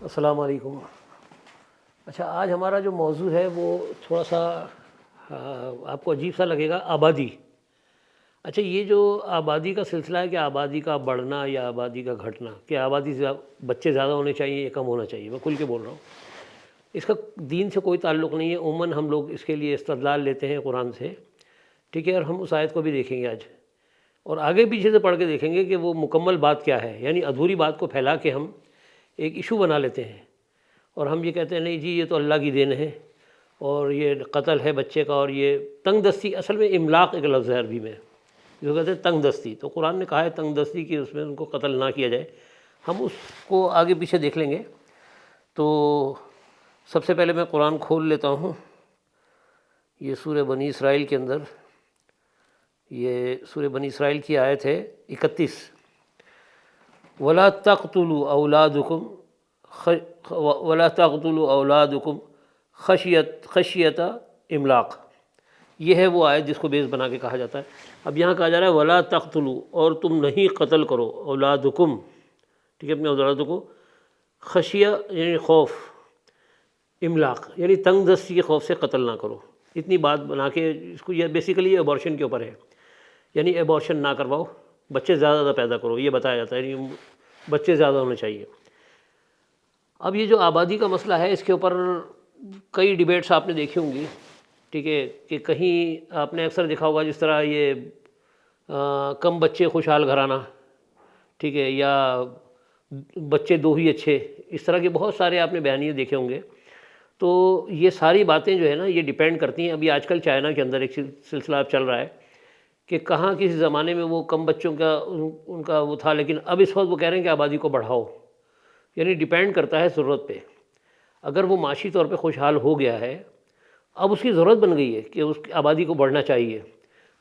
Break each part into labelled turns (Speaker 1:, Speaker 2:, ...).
Speaker 1: السلام علیکم۔ اچھا، آج ہمارا جو موضوع ہے وہ تھوڑا سا آپ کو عجیب سا لگے گا، آبادی۔ اچھا، یہ جو آبادی کا سلسلہ ہے کہ آبادی کا بڑھنا یا آبادی کا گھٹنا، کہ آبادی سے بچے زیادہ ہونے چاہیے یا کم ہونا چاہیے، میں کھل کے بول رہا ہوں، اس کا دین سے کوئی تعلق نہیں ہے۔ عموماً ہم لوگ اس کے لیے استدلال لیتے ہیں قرآن سے، ٹھیک ہے، اور ہم اس آیت کو بھی دیکھیں گے آج، اور آگے پیچھے سے پڑھ کے دیکھیں گے کہ وہ مکمل بات کیا ہے۔ یعنی ادھوری بات کو پھیلا کے ہم ایک ایشو بنا لیتے ہیں، اور ہم یہ کہتے ہیں نہیں جی یہ تو اللہ کی دین ہے، اور یہ قتل ہے بچے کا، اور یہ تنگ دستی، اصل میں املاق ایک لفظ ہے عربی میں، جو کہتے ہیں تنگ دستی، تو قرآن نے کہا ہے تنگ دستی کہ اس میں ان کو قتل نہ کیا جائے۔ ہم اس کو آگے پیچھے دیکھ لیں گے۔ تو سب سے پہلے میں قرآن کھول لیتا ہوں، یہ سورہ بنی اسرائیل کے اندر، یہ سورہ بنی اسرائیل کی آیت ہے 31، وَلَا تَقْتُلُوا أَوْلَادُكُمْ خشیت املاق۔ یہ ہے وہ آیت جس کو بیس بنا کے کہا جاتا ہے۔ اب یہاں کہا جا رہا ہے وَلَا تَقْتُلُوا، اور تم نہیں قتل کرو، اولادکم، ٹھیک ہے، اپنے اولادوں کو، خشیہ یعنی خوف، املاق یعنی تنگ دستی کے خوف سے قتل نہ کرو۔ اتنی بات بنا کے اس کو، یہ بیسیکلی ایبورشن کے اوپر ہے، یعنی ایبورشن نہ کرواؤ، بچے زیادہ زیادہ پیدا کرو، یہ بتایا جاتا ہے، یعنی بچے زیادہ ہونے چاہیے۔ اب یہ جو آبادی کا مسئلہ ہے، اس کے اوپر کئی ڈیبیٹس آپ نے دیکھی ہوں گی، ٹھیک ہے، کہ کہیں آپ نے اکثر دیکھا ہوگا جس طرح یہ کم بچے خوشحال گھرانہ، ٹھیک ہے، یا بچے دو ہی اچھے، اس طرح کے بہت سارے آپ نے بیانیے دیکھے ہوں گے۔ تو یہ ساری باتیں جو ہے نا، یہ ڈیپینڈ کرتی ہیں، ابھی آج کل چائنا کے اندر ایک سلسلہ اب چل رہا ہے کہ کہاں کسی زمانے میں وہ کم بچوں کا ان کا وہ تھا، لیکن اب اس وقت وہ کہہ رہے ہیں کہ آبادی کو بڑھاؤ۔ یعنی ڈیپینڈ کرتا ہے ضرورت پہ۔ اگر وہ معاشی طور پہ خوشحال ہو گیا ہے، اب اس کی ضرورت بن گئی ہے کہ اس کی آبادی کو بڑھنا چاہیے،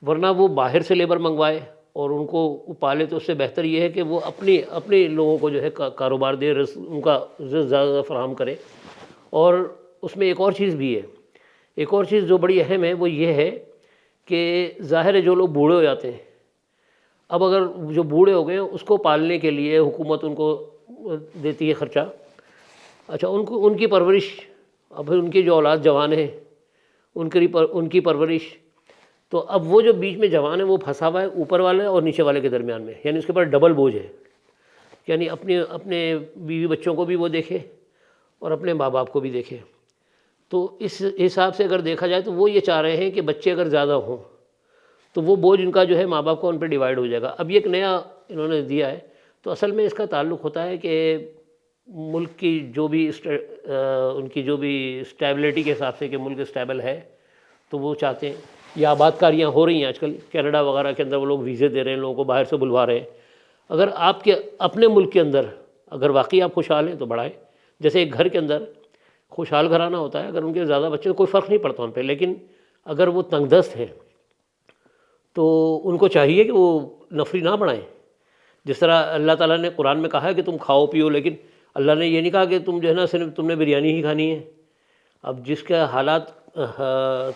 Speaker 1: ورنہ وہ باہر سے لیبر منگوائے اور ان کو پالے، تو اس سے بہتر یہ ہے کہ وہ اپنے لوگوں کو جو ہے کاروبار دے، ان کا رزق زیادہ فراہم کرے۔ اور اس میں ایک اور چیز بھی ہے، ایک اور چیز جو بڑی اہم ہے، وہ یہ ہے کہ ظاہر ہے جو لوگ بوڑھے ہو جاتے ہیں، اب اگر جو بوڑھے ہو گئے ہیں اس کو پالنے کے لیے حکومت ان کو دیتی ہے خرچہ۔ اچھا، ان کی پرورش، اب ان کی جو اولاد جوان ہے ان کی پرورش، تو اب وہ جو بیچ میں جوان ہے وہ پھنسا ہوا ہے اوپر والے اور نیچے والے کے درمیان میں، یعنی اس کے پاس ڈبل بوجھ ہے، یعنی اپنے بیوی بچوں کو بھی وہ دیکھے اور اپنے ماں باپ کو بھی دیکھے۔ تو اس حساب سے اگر دیکھا جائے تو وہ یہ چاہ رہے ہیں کہ بچے اگر زیادہ ہوں تو وہ بوجھ ان کا جو ہے ماں باپ کا ان پہ ڈیوائیڈ ہو جائے گا۔ اب یہ ایک نیا انہوں نے دیا ہے، تو اصل میں اس کا تعلق ہوتا ہے کہ ملک کی جو بھی ان کی جو بھی اسٹیبلٹی کے حساب سے کہ ملک اسٹیبل ہے، تو وہ چاہتے ہیں، یا آباد کاریاں ہو رہی ہیں آج کل کینیڈا وغیرہ کے اندر، وہ لوگ ویزے دے رہے ہیں، لوگوں کو باہر سے بلوا رہے ہیں۔ اگر آپ کے اپنے ملک کے اندر اگر واقعی آپ خوشحال ہیں تو بڑھائیں۔ جیسے ایک گھر کے اندر خوشحال گھرانہ ہوتا ہے، اگر ان کے زیادہ بچے کوئی فرق نہیں پڑتا ان پہ، لیکن اگر وہ تنگ دست ہیں تو ان کو چاہیے کہ وہ نفری نہ بڑھائیں۔ جس طرح اللہ تعالیٰ نے قرآن میں کہا ہے کہ تم کھاؤ پیو، لیکن اللہ نے یہ نہیں کہا کہ تم جو ہے نا صرف تم نے بریانی ہی کھانی ہے۔ اب جس کے حالات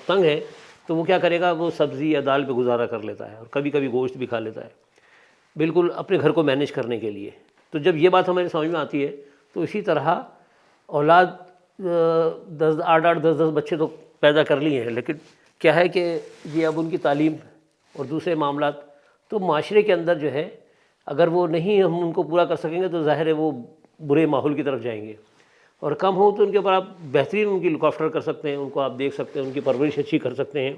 Speaker 1: تنگ ہے تو وہ کیا کرے گا، وہ سبزی یا دال پہ گزارا کر لیتا ہے، اور کبھی کبھی گوشت بھی کھا لیتا ہے، بالکل اپنے گھر کو مینیج کرنے کے لیے۔ تو جب یہ بات ہمارے سمجھ میں آتی ہے تو اسی طرح اولاد 8-10 بچے تو پیدا کر لیے ہیں، لیکن کیا ہے کہ یہ اب ان کی تعلیم اور دوسرے معاملات، تو معاشرے کے اندر جو ہے اگر وہ نہیں ہم ان کو پورا کر سکیں گے تو ظاہر ہے وہ برے ماحول کی طرف جائیں گے، اور کم ہو تو ان کے اوپر آپ بہترین ان کی لک آفٹر کر سکتے ہیں، ان کو آپ دیکھ سکتے ہیں، ان کی پرورش اچھی کر سکتے ہیں،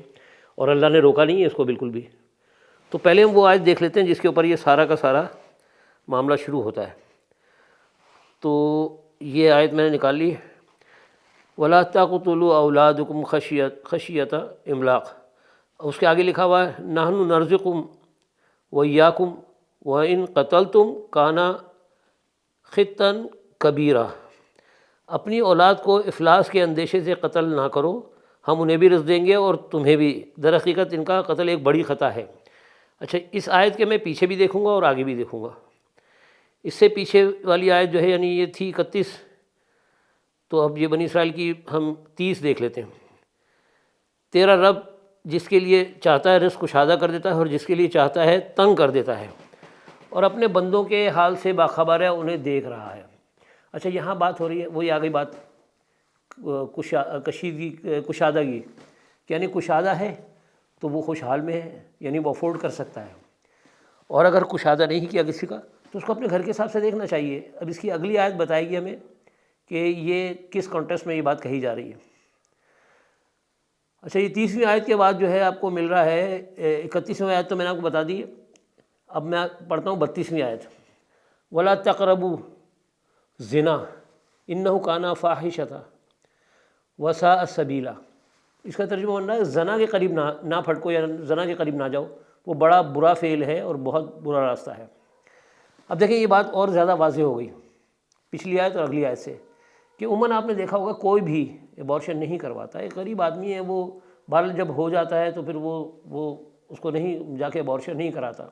Speaker 1: اور اللہ نے روکا نہیں ہے اس کو بالکل بھی۔ تو پہلے ہم وہ آیت دیکھ لیتے ہیں جس کے اوپر یہ سارا کا سارا معاملہ شروع ہوتا ہے۔ تو یہ آیت میں نے نکال لی، وَلَا تَقْتُلُوا أَوْلَادَكُمْ خشیت املاق۔ اس کے آگے لکھا ہوا ہے نَحْنُ نَرْزُقُكُمْ وَإِيَّاكُمْ وَإِن قَتَلْتُمْ كَانَ خِطًّا كَبِيرًا۔ اپنی اولاد کو افلاس کے اندیشے سے قتل نہ کرو، ہم انہیں بھی رزق دیں گے اور تمہیں بھی، در حقیقت ان کا قتل ایک بڑی خطا ہے۔ اچھا، اس آیت کے میں پیچھے بھی دیکھوں گا اور آگے بھی دیکھوں گا۔ اس سے پیچھے والی آیت جو ہے یعنی یہ تھی 31، تو اب یہ بنی اسرائیل کی ہم 30 دیکھ لیتے ہیں۔ تیرا رب جس کے لیے چاہتا ہے رزق کشادہ کر دیتا ہے، اور جس کے لیے چاہتا ہے تنگ کر دیتا ہے، اور اپنے بندوں کے حال سے باخبر ہے، انہیں دیکھ رہا ہے۔ اچھا یہاں بات ہو رہی ہے، وہی آ گئی بات کشادگی، یعنی کشادہ ہے تو وہ خوشحال میں ہے، یعنی وہ افورڈ کر سکتا ہے، اور اگر کشادہ نہیں کیا کسی کا تو اس کو اپنے گھر کے حساب سے دیکھنا چاہیے۔ اب اس کی اگلی آیت بتائے گی ہمیں کہ یہ کس کانٹیکسٹ میں یہ بات کہی جا رہی ہے۔ اچھا یہ 30ویں آیت کے بعد جو ہے آپ کو مل رہا ہے 31ویں آیت تو میں نے آپ کو بتا دی ہے، اب میں پڑھتا ہوں 32ویں آیت۔ وَلَا تَقْرَبُوا زِنَا إِنَّهُ كَانَ فَاحِشَةً وَسَاءَ سَبِيلًا۔ اس کا ترجمہ بن رہا ہے زنا کے قریب نہ پھٹکو یا زنا کے قریب نہ جاؤ، وہ بڑا برا فعل ہے اور بہت برا راستہ ہے۔ اب دیکھیں یہ بات اور زیادہ واضح ہو گئی پچھلی آیت اور اگلی آیت سے، کہ عموماً آپ نے دیکھا ہوگا کوئی بھی ایبارشن نہیں کرواتا، ایک غریب آدمی ہے وہ بال جب ہو جاتا ہے تو پھر وہ اس کو نہیں جا کے ایبارشن نہیں کراتا۔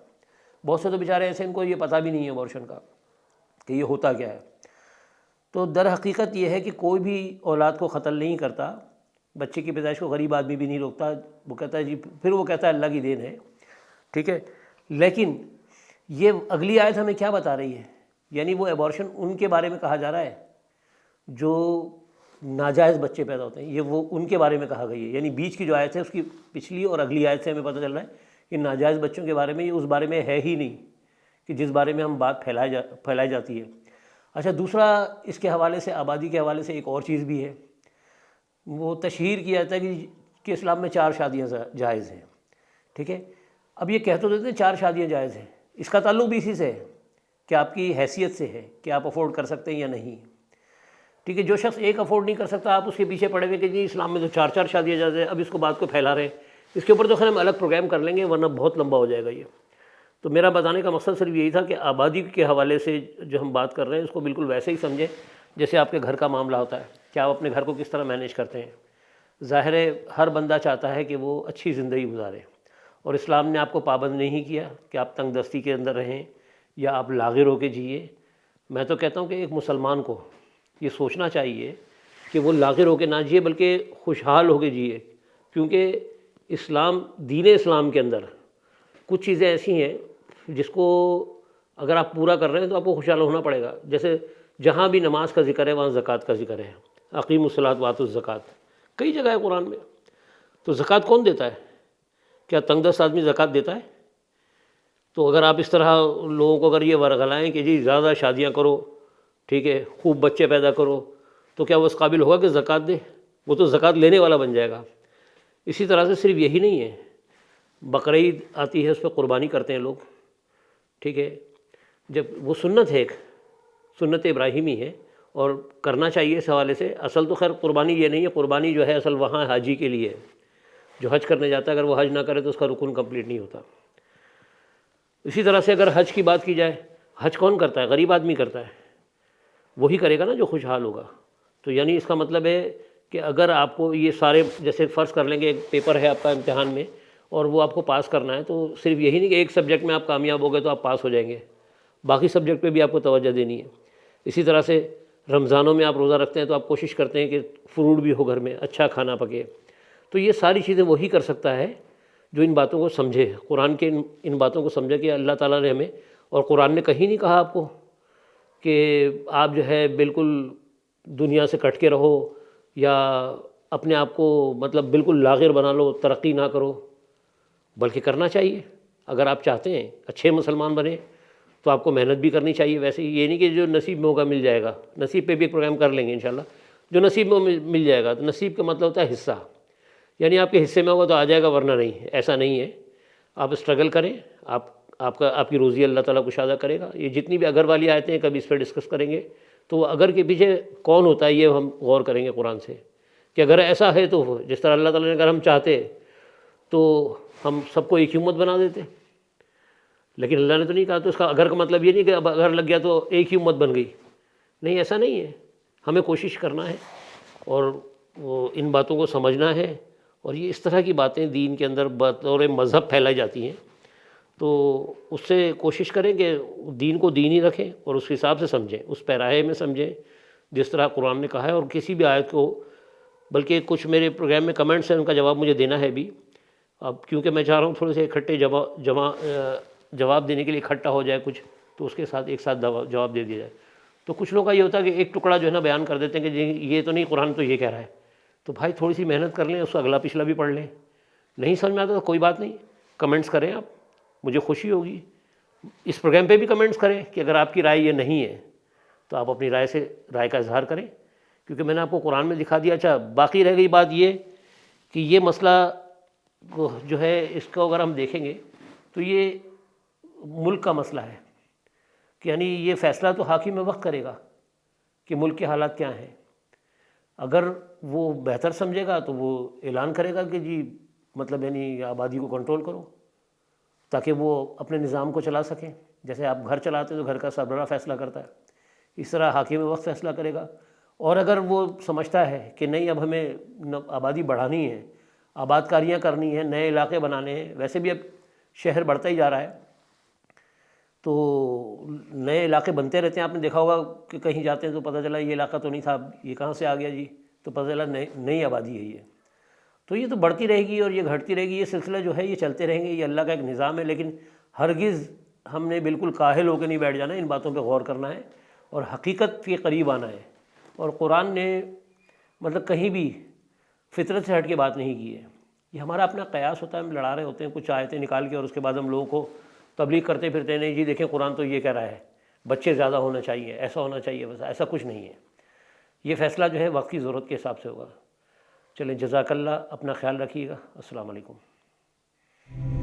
Speaker 1: بہت سے تو بیچارے ایسے ان کو یہ پتہ بھی نہیں ہے ایبارشن کا کہ یہ ہوتا کیا ہے۔ تو در حقیقت یہ ہے کہ کوئی بھی اولاد کو قتل نہیں کرتا، بچے کی پیدائش کو غریب آدمی بھی نہیں روکتا، وہ کہتا ہے جی، پھر وہ کہتا ہے اللہ کی دین ہے، ٹھیک ہے۔ لیکن یہ اگلی آیت ہمیں کیا بتا رہی ہے؟ یعنی وہ ایبارشن ان کے بارے میں کہا جا رہا ہے جو ناجائز بچے پیدا ہوتے ہیں، یہ وہ ان کے بارے میں کہا گئی ہے۔ یعنی بیچ کی جو آیت ہے اس کی پچھلی اور اگلی آیت سے ہمیں پتہ چل رہا ہے کہ ناجائز بچوں کے بارے میں یہ اس بارے میں ہے ہی نہیں کہ جس بارے میں ہم بات پھیلائی جاتی ہے۔ اچھا دوسرا اس کے حوالے سے، آبادی کے حوالے سے ایک اور چیز بھی ہے، وہ تشہیر کیا جاتا ہے کہ اسلام میں 4 شادیاں جائز ہیں، ٹھیک ہے۔ اب یہ کہہ تو دیتے ہیں 4 شادیاں جائز ہیں، اس کا تعلق بھی اسی سے ہے کہ آپ کی حیثیت سے ہے کہ آپ افورڈ کر سکتے ہیں یا نہیں، ٹھیک ہے۔ جو شخص ایک افورڈ نہیں کر سکتا آپ اس کے پیچھے پڑے ہوئے کہ جی اسلام میں تو 4 شادیاں جائز ہیں، اب اس کو بات کو پھیلا رہے ہیں، اس کے اوپر تو خیر ہم الگ پروگرام کر لیں گے ورنہ بہت لمبا ہو جائے گا یہ۔ تو میرا بتانے کا مقصد صرف یہی تھا کہ آبادی کے حوالے سے جو ہم بات کر رہے ہیں اس کو بالکل ویسے ہی سمجھیں جیسے آپ کے گھر کا معاملہ ہوتا ہے کہ آپ اپنے گھر کو کس طرح مینیج کرتے ہیں۔ ظاہر ہے ہر بندہ چاہتا ہے کہ وہ اچھی زندگی گزارے، اور اسلام نے آپ کو پابند نہیں کیا کہ آپ تنگ دستی کے اندر رہیں یا آپ لاغر ہو کے جیے۔ میں تو کہتا ہوں کہ ایک مسلمان کو یہ سوچنا چاہیے کہ وہ لاغر ہو کے نہ جیے بلکہ خوشحال ہو کے جیے، کیونکہ اسلام، دین اسلام کے اندر کچھ چیزیں ایسی ہیں جس کو اگر آپ پورا کر رہے ہیں تو آپ کو خوشحال ہونا پڑے گا۔ جیسے جہاں بھی نماز کا ذکر ہے وہاں زکوٰۃ کا ذکر ہے، اقیموا الصلاۃ وآتوا الزکوٰۃ، کئی جگہ ہے قرآن میں۔ تو زکوٰۃ کون دیتا ہے؟ کیا تنگ دست آدمی زکوٰۃ دیتا ہے؟ تو اگر آپ اس طرح لوگوں کو اگر یہ ورغلائیں کہ جی زیادہ شادیاں کرو، ٹھیک ہے، خوب بچے پیدا کرو، تو کیا وہ اس قابل ہوگا کہ زکوٰۃ دے؟ وہ تو زکوٰۃ لینے والا بن جائے گا۔ اسی طرح سے صرف یہی نہیں ہے، بقرعید آتی ہے اس پہ قربانی کرتے ہیں لوگ، ٹھیک ہے، جب وہ سنت ہے، ایک سنت ابراہیمی ہے اور کرنا چاہیے اس حوالے سے۔ اصل تو خیر قربانی یہ نہیں ہے، قربانی جو ہے اصل وہاں حاجی کے لیے ہے جو حج کرنے جاتا ہے، اگر وہ حج نہ کرے تو اس کا رکن کمپلیٹ نہیں ہوتا۔ اسی طرح سے اگر حج کی بات کی جائے، حج کون کرتا ہے؟ غریب آدمی کرتا ہے، وہی کرے گا نا جو خوشحال ہوگا۔ تو یعنی اس کا مطلب ہے کہ اگر آپ کو یہ سارے، جیسے فرض کر لیں گے ایک پیپر ہے آپ کا امتحان میں اور وہ آپ کو پاس کرنا ہے، تو صرف یہی نہیں کہ ایک سبجیکٹ میں آپ کامیاب ہو گئے تو آپ پاس ہو جائیں گے، باقی سبجیکٹ پہ بھی آپ کو توجہ دینی ہے۔ اسی طرح سے رمضانوں میں آپ روزہ رکھتے ہیں تو آپ کوشش کرتے ہیں کہ فروٹ بھی ہو گھر میں، اچھا کھانا پکے۔ تو یہ ساری چیزیں وہی کر سکتا ہے جو ان باتوں کو سمجھے، قرآن کے ان باتوں کو سمجھے کہ اللہ تعالیٰ نے ہمیں، اور قرآن نے کہیں نہیں کہا آپ کو کہ آپ جو ہے بالکل دنیا سے کٹ کے رہو یا اپنے آپ کو مطلب بالکل لاغر بنا لو، ترقی نہ کرو، بلکہ کرنا چاہیے۔ اگر آپ چاہتے ہیں اچھے مسلمان بنیں تو آپ کو محنت بھی کرنی چاہیے۔ ویسے یہ نہیں کہ جو نصیب میں ہوگا مل جائے گا، نصیب پہ بھی ایک پروگرام کر لیں گے انشاءاللہ۔ جو نصیب میں مل جائے گا، تو نصیب کا مطلب ہوتا ہے حصہ، یعنی آپ کے حصے میں ہوگا تو آ جائے گا ورنہ نہیں، ایسا نہیں ہے۔ آپ اسٹرگل کریں، آپ کی روزی اللہ تعالیٰ کشادہ کرے گا۔ یہ جتنی بھی اگر والی آیتیں ہیں کبھی اس پہ ڈسکس کریں گے، تو وہ اگر کے پیچھے کون ہوتا ہے یہ ہم غور کریں گے قرآن سے، کہ اگر ایسا ہے تو جس طرح اللہ تعالیٰ نے اگر ہم چاہتے تو ہم سب کو ایک ہی امت بنا دیتے، لیکن اللہ نے تو نہیں کہا۔ تو اس کا اگر کا مطلب یہ نہیں کہ اب اگر لگ گیا تو ایک ہی امت بن گئی، نہیں، ایسا نہیں ہے۔ ہمیں کوشش کرنا ہے اور وہ ان باتوں کو سمجھنا ہے، اور یہ اس طرح کی باتیں دین کے اندر بطور مذہب پھیلائی جاتی ہیں، تو اس سے کوشش کریں کہ دین کو دین ہی رکھیں اور اس حساب سے سمجھیں، اس پیراہے میں سمجھیں جس طرح قرآن نے کہا ہے۔ اور کسی بھی آیت کو، بلکہ کچھ میرے پروگرام میں کمنٹس ہیں، ان کا جواب مجھے دینا ہے بھی، اب کیونکہ میں چاہ رہا ہوں تھوڑے سے اکٹھے جواب دینے کے لیے اکٹھا ہو جائے کچھ، تو اس کے ساتھ ایک ساتھ جواب دے دیا جائے۔ تو کچھ لوگوں کا یہ ہوتا ہے کہ ایک ٹکڑا جو ہے نا بیان کر دیتے ہیں کہ یہ تو نہیں، قرآن تو یہ کہہ رہا ہے. تو بھائی تھوڑی سی محنت کر لیں، اس کو اگلا پچھلا بھی پڑھ لیں. نہیں سمجھ میں آتا تو کوئی بات نہیں، کمنٹس کریں آپ، مجھے خوشی ہوگی. اس پروگرام پہ بھی کمنٹس کریں کہ اگر آپ کی رائے یہ نہیں ہے تو آپ اپنی رائے کا اظہار کریں، کیونکہ میں نے آپ کو قرآن میں دکھا دیا. اچھا باقی رہ گئی بات یہ کہ یہ مسئلہ جو ہے اس کو اگر ہم دیکھیں گے تو یہ ملک کا مسئلہ ہے، کہ یعنی یہ فیصلہ تو حاکم وقت کرے گا کہ ملک کے حالات کیا ہیں. اگر وہ بہتر سمجھے گا تو وہ اعلان کرے گا کہ جی مطلب یعنی آبادی کو کنٹرول کرو، تاکہ وہ اپنے نظام کو چلا سکیں. جیسے آپ گھر چلاتے ہیں تو گھر کا سربراہ فیصلہ کرتا ہے، اس طرح حاکم وقت فیصلہ کرے گا. اور اگر وہ سمجھتا ہے کہ نہیں اب ہمیں آبادی بڑھانی ہے، آباد کاریاں کرنی ہیں، نئے علاقے بنانے ہیں، ویسے بھی اب شہر بڑھتا ہی جا رہا ہے تو نئے علاقے بنتے رہتے ہیں. آپ نے دیکھا ہوگا کہ کہیں جاتے ہیں تو پتہ چلا یہ علاقہ تو نہیں تھا، یہ کہاں سے آ گیا جی، تو پتہ چلا نئی آبادی ہے یہ. تو یہ تو بڑھتی رہے گی اور یہ گھٹتی رہے گی، یہ سلسلہ جو ہے یہ چلتے رہیں گے، یہ اللہ کا ایک نظام ہے. لیکن ہرگز ہم نے بالکل کاہل ہو کے نہیں بیٹھ جانا، ان باتوں پہ غور کرنا ہے اور حقیقت کے قریب آنا ہے. اور قرآن نے مطلب کہیں بھی فطرت سے ہٹ کے بات نہیں کی ہے. یہ ہمارا اپنا قیاس ہوتا ہے، ہم لڑا رہے ہوتے ہیں کچھ آیتیں نکال کے اور اس کے بعد ہم لوگوں کو تبلیغ کرتے پھرتے ہیں، نہیں جی دیکھیں قرآن تو یہ کہہ رہا ہے بچے زیادہ ہونا چاہیے، ایسا ہونا چاہیے، بس ایسا کچھ نہیں ہے. یہ فیصلہ جو ہے وقت کی ضرورت کے حساب سے ہوگا. چلیں جزاک اللہ، اپنا خیال رکھیے گا. السلام علیکم.